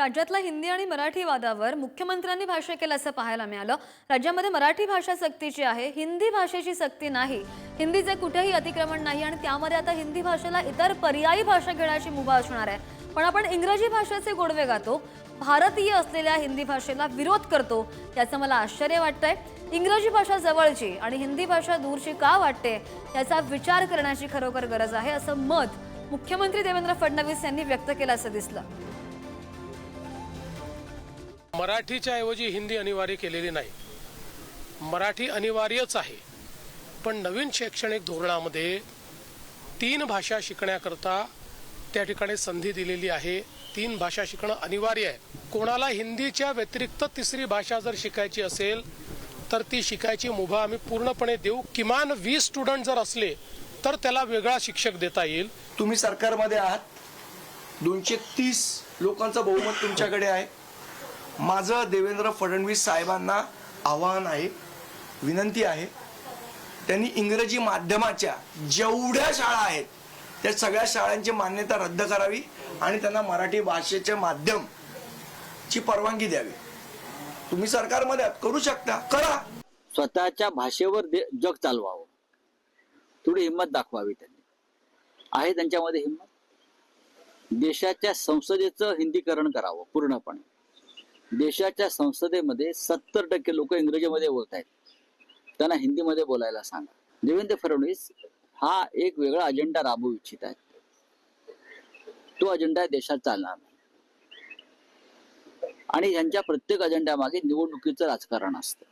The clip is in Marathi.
राज्यातला हिंदी आणि मराठी वादावर मुख्यमंत्र्यांनी भाष्य केलं असं पाहायला मिळालं। राज्यामध्ये मराठी भाषा सक्तीची आहे, हिंदी भाषेची सक्ती नाही। हिंदीचे कुठेही अतिक्रमण नाही आणि त्यामध्ये आता हिंदी भाषेला इतर पर्यायी भाषा घेण्याची मुभा असणार आहे। पण आपण इंग्रजी भाषेचे गोडवे गातो, भारतीय असलेल्या हिंदी भाषेला विरोध करतो, याचं मला आश्चर्य वाटतंय। इंग्रजी भाषा जवळची आणि हिंदी भाषा दूरची का वाटते याचा विचार करण्याची खरोखर गरज आहे, असं मत मुख्यमंत्री देवेंद्र फडणवीस यांनी व्यक्त केलं असं दिसलं। मराठीच्या ऐवजी हिंदी अनिवार्य केलेली नाही, मराठी अनिवार्यच आहे। पण नवीन शैक्षणिक धोरणामध्ये 3 भाषा शिकण्याकरता त्या ठिकाणी संधी दिलेली आहे। 3 भाषा शिकणं अनिवार्य आहे। कोणाला हिंदीच्या व्यतिरिक्त तिसरी भाषा जर शिकायची असेल तर ती शिकायची मुभा आम्ही पूर्णपणे देऊ। किमान 20 स्टुडंट जर असले तर त्याला वेगळा शिक्षक देता येईल। तुम्ही सरकारमध्ये आहात, 230 लोकांचं बहुमत तुमच्याकडे आहे। माझं देवेंद्र फडणवीस साहेबांना आव्हान आहे, विनंती आहे, त्यांनी इंग्रजी माध्यमाच्या जेवढ्या शाळा आहेत त्या सगळ्या शाळांची मान्यता रद्द करावी आणि त्यांना मराठी भाषेचे माध्यमची परवानगी द्यावी। तुम्ही सरकारमध्ये आहात, करू शकता, करा। स्वतःच्या भाषेवर जग चालवावं, थोडी हिंमत दाखवावी त्यांनी। आहे त्यांच्यामध्ये हिंमत। देशाच्या संसदेचं हिंदीकरण करावं पूर्णपणे। देशाच्या संसदेमध्ये 70% लोक इंग्रजीमध्ये बोलत आहेत, त्यांना हिंदीमध्ये बोलायला सांगा। देवेंद्र फडणवीस हा एक वेगळा अजेंडा राबवू इच्छित आहेत, तो अजेंडा देशात चालणार नाही आणि ह्यांच्या प्रत्येक अजेंड्यामागे निवडणुकीचं राजकारण असतं।